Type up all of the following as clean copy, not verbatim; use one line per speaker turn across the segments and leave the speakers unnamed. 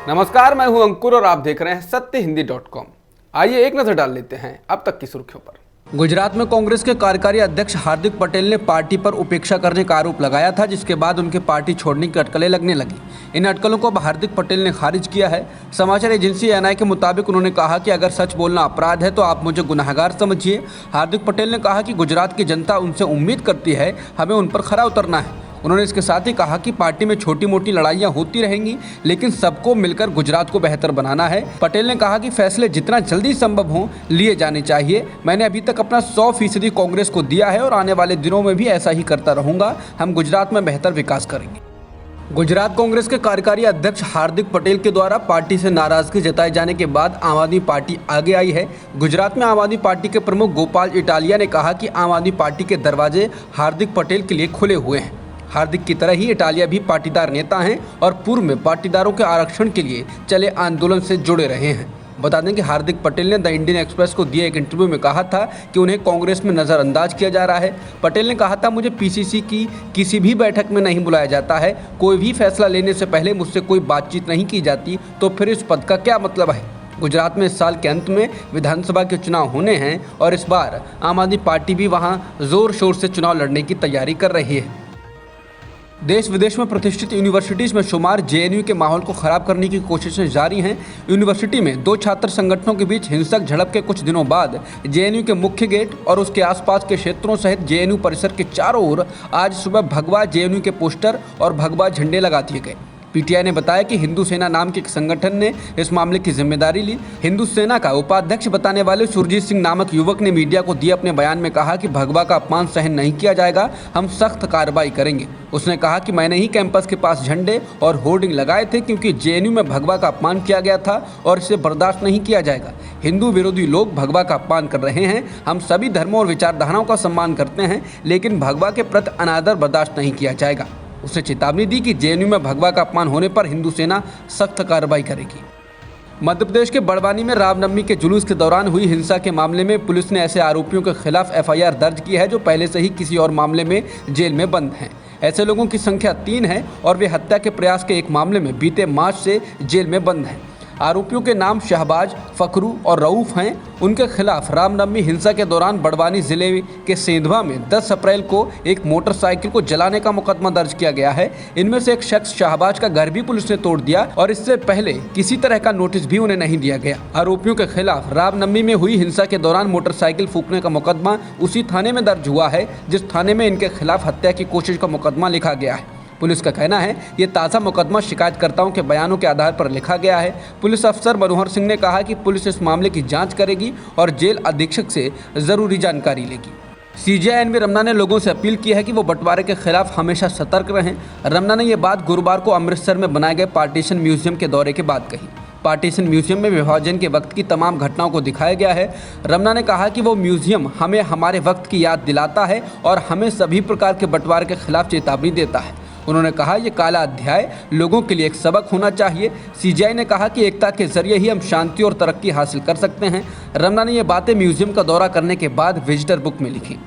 नमस्कार, मैं हूं अंकुर और आप देख रहे हैं सत्यहिंदी.com। आइए एक नजर डाल लेते हैं अब तक की सुर्खियों पर।
गुजरात में कांग्रेस के कार्यकारी अध्यक्ष हार्दिक पटेल ने पार्टी पर उपेक्षा करने का आरोप लगाया था, जिसके बाद उनके पार्टी छोड़ने की अटकलें लगने लगी। इन अटकलों को अब हार्दिक पटेल ने खारिज किया है। समाचार एजेंसी एएनआई के मुताबिक उन्होंने कहा कि अगर सच बोलना अपराध है तो आप मुझे गुनहगार समझिए। हार्दिक पटेल ने कहा कि गुजरात की जनता उनसे उम्मीद करती है, हमें उन पर खरा उतरना है। उन्होंने इसके साथ ही कहा कि पार्टी में छोटी मोटी लड़ाइयां होती रहेंगी, लेकिन सबको मिलकर गुजरात को बेहतर बनाना है। पटेल ने कहा कि फैसले जितना जल्दी संभव हों लिए जाने चाहिए। मैंने अभी तक अपना 100% कांग्रेस को दिया है और आने वाले दिनों में भी ऐसा ही करता रहूंगा। हम गुजरात में बेहतर विकास करेंगे। गुजरात कांग्रेस के कार्यकारी अध्यक्ष हार्दिक पटेल के द्वारा पार्टी से नाराजगी जताए जाने के बाद आम आदमी पार्टी आगे आई है। गुजरात में आम आदमी पार्टी के प्रमुख गोपाल इटालिया ने कहा कि आम आदमी पार्टी के दरवाजे हार्दिक पटेल के लिए खुले हुए हैं। हार्दिक की तरह ही इटालिया भी पाटीदार नेता हैं और पूर्व में पाटीदारों के आरक्षण के लिए चले आंदोलन से जुड़े रहे हैं। बता दें कि हार्दिक पटेल ने द इंडियन एक्सप्रेस को दिए एक इंटरव्यू में कहा था कि उन्हें कांग्रेस में नज़रअंदाज किया जा रहा है। पटेल ने कहा था, मुझे पीसीसी की किसी भी बैठक में नहीं बुलाया जाता है। कोई भी फैसला लेने से पहले मुझसे कोई बातचीत नहीं की जाती, तो फिर इस पद का क्या मतलब है। गुजरात में इस साल के अंत में विधानसभा के चुनाव होने हैं और इस बार आम आदमी पार्टी भी वहाँ जोर शोर से चुनाव लड़ने की तैयारी कर रही है। देश विदेश में प्रतिष्ठित यूनिवर्सिटीज में शुमार जेएनयू के माहौल को खराब करने की कोशिशें जारी हैं। यूनिवर्सिटी में दो छात्र संगठनों के बीच हिंसक झड़प के कुछ दिनों बाद जेएनयू के मुख्य गेट और उसके आसपास के क्षेत्रों सहित जेएनयू परिसर के चारों ओर आज सुबह भगवा जेएनयू के पोस्टर और भगवा झंडे लगा दिए गए। पीटीआई ने बताया कि हिंदू सेना नाम के एक संगठन ने इस मामले की जिम्मेदारी ली। हिंदू सेना का उपाध्यक्ष बताने वाले सुरजीत सिंह नामक युवक ने मीडिया को दिए अपने बयान में कहा कि भगवा का अपमान सहन नहीं किया जाएगा, हम सख्त कार्रवाई करेंगे। उसने कहा कि मैंने ही कैंपस के पास झंडे और होर्डिंग लगाए थे क्योंकि जेएनयू में भगवा का अपमान किया गया था और इसे बर्दाश्त नहीं किया जाएगा। हिंदू विरोधी लोग भगवा का अपमान कर रहे हैं। हम सभी धर्मों और विचारधाराओं का सम्मान करते हैं, लेकिन भगवा के प्रति अनादर बर्दाश्त नहीं किया जाएगा। उसने चेतावनी दी कि जेएनयू में भगवा का अपमान होने पर हिंदू सेना सख्त कार्रवाई करेगी। मध्य प्रदेश के बड़वानी में रामनवमी के जुलूस के दौरान हुई हिंसा के मामले में पुलिस ने ऐसे आरोपियों के खिलाफ एफआईआर दर्ज की है जो पहले से ही किसी और मामले में जेल में बंद हैं। ऐसे लोगों की संख्या 3 है और वे हत्या के प्रयास के एक मामले में बीते मार्च से जेल में बंद हैं। आरोपियों के नाम शहबाज, फकरू और रऊफ हैं। उनके खिलाफ रामनवमी हिंसा के दौरान बड़वानी जिले के सेंधवा में 10 अप्रैल को एक मोटरसाइकिल को जलाने का मुकदमा दर्ज किया गया है। इनमें से एक शख्स शहबाज का घर भी पुलिस ने तोड़ दिया और इससे पहले किसी तरह का नोटिस भी उन्हें नहीं दिया गया। आरोपियों के खिलाफ रामनवमी में हुई हिंसा के दौरान मोटरसाइकिल फूंकने का मुकदमा उसी थाने में दर्ज हुआ है जिस थाने में इनके खिलाफ हत्या की कोशिश का मुकदमा लिखा गया है। पुलिस का कहना है ये ताज़ा मुकदमा शिकायतकर्ताओं के बयानों के आधार पर लिखा गया है। पुलिस अफसर मनोहर सिंह ने कहा कि पुलिस इस मामले की जांच करेगी और जेल अधीक्षक से जरूरी जानकारी लेगी। सीजेआई एनवी रमना ने लोगों से अपील की है कि वो बंटवारे के खिलाफ हमेशा सतर्क रहें। रमना ने ये बात गुरुवार को अमृतसर में बनाए गए पार्टीशन म्यूजियम के दौरे के बाद कही। पार्टीशन म्यूजियम में विभाजन के वक्त की तमाम घटनाओं को दिखाया गया है। रमना ने कहा कि वो म्यूजियम हमें हमारे वक्त की याद दिलाता है और हमें सभी प्रकार के बंटवारे के खिलाफ चेतावनी देता है। उन्होंने कहा ये काला अध्याय लोगों के लिए एक सबक होना चाहिए। सीजेआई ने कहा कि एकता के जरिए ही हम शांति और तरक्की हासिल कर सकते हैं। रमना ने ये बातें म्यूजियम का दौरा करने के बाद विजिटर बुक में लिखी।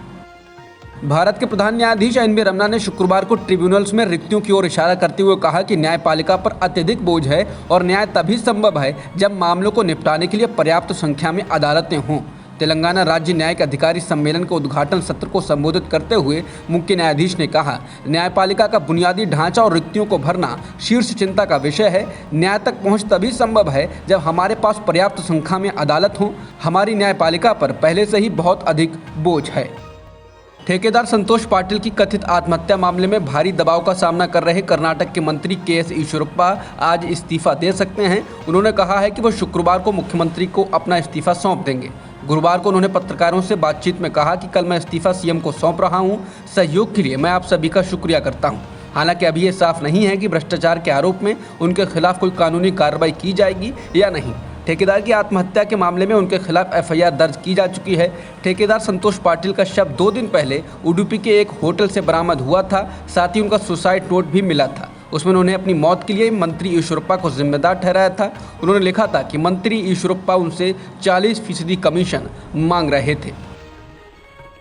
भारत के प्रधान न्यायाधीश एनवी रमना ने शुक्रवार को ट्रिब्यूनल्स में रिक्तियों की ओर इशारा करते हुए कहा कि न्यायपालिका पर अत्यधिक बोझ है और न्याय तभी संभव है जब मामलों को निपटाने के लिए पर्याप्त संख्या में अदालतें हों। तेलंगाना राज्य न्यायिक अधिकारी सम्मेलन के उद्घाटन सत्र को संबोधित करते हुए मुख्य न्यायाधीश ने कहा, न्यायपालिका का बुनियादी ढांचा और रिक्तियों को भरना शीर्ष चिंता का विषय है। न्याय तक पहुंच तभी संभव है जब हमारे पास पर्याप्त संख्या में अदालत हों। हमारी न्यायपालिका पर पहले से ही बहुत अधिक बोझ है। ठेकेदार संतोष पाटिल की कथित आत्महत्या मामले में भारी दबाव का सामना कर रहे कर्नाटक के मंत्री के.एस. ईश्वरप्पा आज इस्तीफा दे सकते हैं। उन्होंने कहा है कि वो शुक्रवार को मुख्यमंत्री को अपना इस्तीफा सौंप देंगे। गुरुवार को उन्होंने पत्रकारों से बातचीत में कहा कि कल मैं इस्तीफा सीएम को सौंप रहा हूं। सहयोग के लिए मैं आप सभी का शुक्रिया करता हूं। हालांकि अभी ये साफ नहीं है कि भ्रष्टाचार के आरोप में उनके खिलाफ कोई कानूनी कार्रवाई की जाएगी या नहीं। ठेकेदार की आत्महत्या के मामले में उनके खिलाफ एफआईआर दर्ज की जा चुकी है। ठेकेदार संतोष पाटिल का शव 2 दिन पहले उडुपी के एक होटल से बरामद हुआ था। साथ ही उनका सुसाइड नोट भी मिला था। उसमें उन्होंने अपनी मौत के लिए मंत्री ईश्वरप्पा को जिम्मेदार ठहराया था। उन्होंने लिखा था कि मंत्री ईश्वरप्पा उनसे 40% कमीशन मांग रहे थे।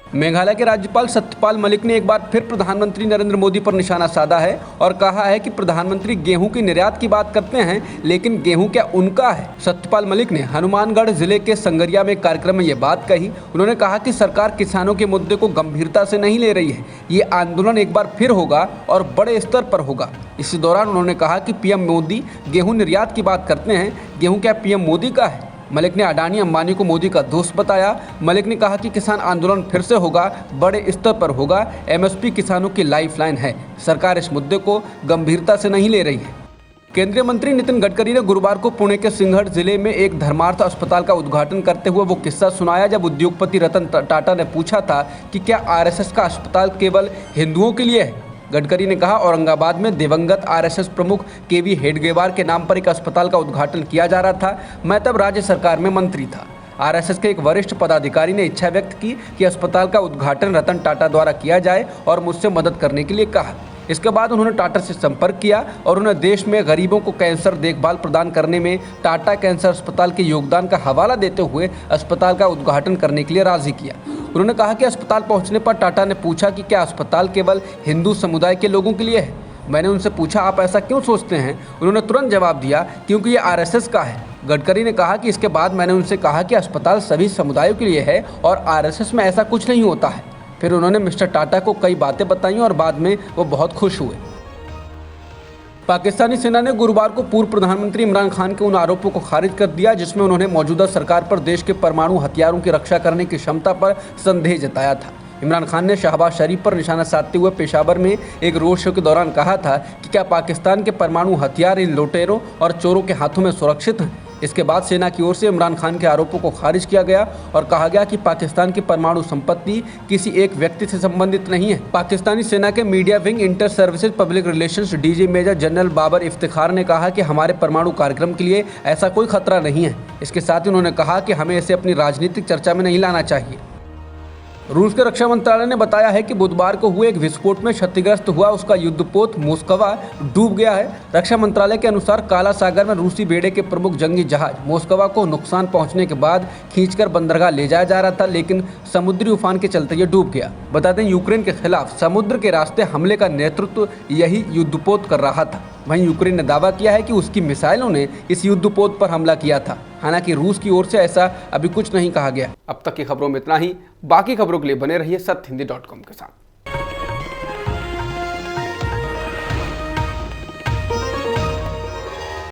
मेघालय के राज्यपाल सत्यपाल मलिक ने एक बार फिर प्रधानमंत्री नरेंद्र मोदी पर निशाना साधा है और कहा है कि प्रधानमंत्री गेहूं की निर्यात की बात करते हैं, लेकिन गेहूं क्या उनका है। सत्यपाल मलिक ने हनुमानगढ़ जिले के संगरिया में एक कार्यक्रम में ये बात कही। उन्होंने कहा कि सरकार किसानों के मुद्दे को गंभीरता से नहीं ले रही है। ये आंदोलन एक बार फिर होगा और बड़े स्तर पर होगा। इसी दौरान उन्होंने कहा कि पीएम मोदी गेहूं निर्यात की बात करते हैं, गेहूं क्या पीएम मोदी का है। मलिक ने अडानी अंबानी को मोदी का दोस्त बताया। मलिक ने कहा कि किसान आंदोलन फिर से होगा, बड़े स्तर पर होगा। एमएसपी किसानों की लाइफलाइन है। सरकार इस मुद्दे को गंभीरता से नहीं ले रही है। केंद्रीय मंत्री नितिन गडकरी ने गुरुवार को पुणे के सिंघड़ जिले में एक धर्मार्थ अस्पताल का उद्घाटन करते हुए वो किस्सा सुनाया जब उद्योगपति रतन टाटा ने पूछा था कि क्या आरएसएस का अस्पताल केवल हिंदुओं के लिए है। गडकरी ने कहा, औरंगाबाद में दिवंगत आरएसएस प्रमुख केवी हेडगेवार के नाम पर एक अस्पताल का उद्घाटन किया जा रहा था। मैं तब राज्य सरकार में मंत्री था। आरएसएस के एक वरिष्ठ पदाधिकारी ने इच्छा व्यक्त की कि अस्पताल का उद्घाटन रतन टाटा द्वारा किया जाए और मुझसे मदद करने के लिए कहा। इसके बाद उन्होंने टाटा से संपर्क किया और उन्हें देश में गरीबों को कैंसर देखभाल प्रदान करने में टाटा कैंसर अस्पताल के योगदान का हवाला देते हुए अस्पताल का उद्घाटन करने के लिए राजी किया। उन्होंने कहा कि अस्पताल पहुंचने पर टाटा ने पूछा कि क्या अस्पताल केवल हिंदू समुदाय के लोगों के लिए है। मैंने उनसे पूछा, आप ऐसा क्यों सोचते हैं। उन्होंने तुरंत जवाब दिया, क्योंकि ये आरएसएस का है। गडकरी ने कहा कि इसके बाद मैंने उनसे कहा कि अस्पताल सभी समुदायों के लिए है और आरएसएस में ऐसा कुछ नहीं होता है। फिर उन्होंने मिस्टर टाटा को कई बातें बताई और बाद में वो बहुत खुश हुए। पाकिस्तानी सेना ने गुरुवार को पूर्व प्रधानमंत्री इमरान खान के उन आरोपों को खारिज कर दिया जिसमें उन्होंने मौजूदा सरकार पर देश के परमाणु हथियारों की रक्षा करने की क्षमता पर संदेह जताया था। इमरान खान ने शहबाज शरीफ पर निशाना साधते हुए पेशावर में एक रोड शो के दौरान कहा था कि क्या पाकिस्तान के परमाणु हथियार इन लुटेरों और चोरों के हाथों में सुरक्षित हैं। इसके बाद सेना की ओर से इमरान खान के आरोपों को खारिज किया गया और कहा गया कि पाकिस्तान की परमाणु संपत्ति किसी एक व्यक्ति से संबंधित नहीं है। पाकिस्तानी सेना के media wing inter services public relations DG major general Babar Iftikhar ने कहा कि हमारे परमाणु कार्यक्रम के लिए ऐसा कोई खतरा नहीं है। इसके साथ ही उन्होंने कहा कि हमें इसे अपनी राजनीतिक चर्चा में नहीं लाना चाहिए। रूस के रक्षा मंत्रालय ने बताया है कि बुधवार को हुए एक विस्फोट में क्षतिग्रस्त हुआ उसका युद्धपोत मोस्कवा डूब गया है। रक्षा मंत्रालय के अनुसार काला सागर में रूसी बेड़े के प्रमुख जंगी जहाज मोस्कवा को नुकसान पहुंचने के बाद खींचकर बंदरगाह ले जाया जा रहा था, लेकिन समुद्री उफान के चलते ये डूब गया। बता दें, यूक्रेन के खिलाफ समुद्र के रास्ते हमले का नेतृत्व यही युद्धपोत कर रहा था। वहीं यूक्रेन ने दावा किया है कि उसकी मिसाइलों ने इस युद्धपोत पर हमला किया था। हालांकि रूस की ओर से ऐसा अभी कुछ नहीं कहा गया।
अब तक की खबरों में इतना ही। बाकी खबरों के लिए बने रहिए सत्यहिंदी.com के साथ।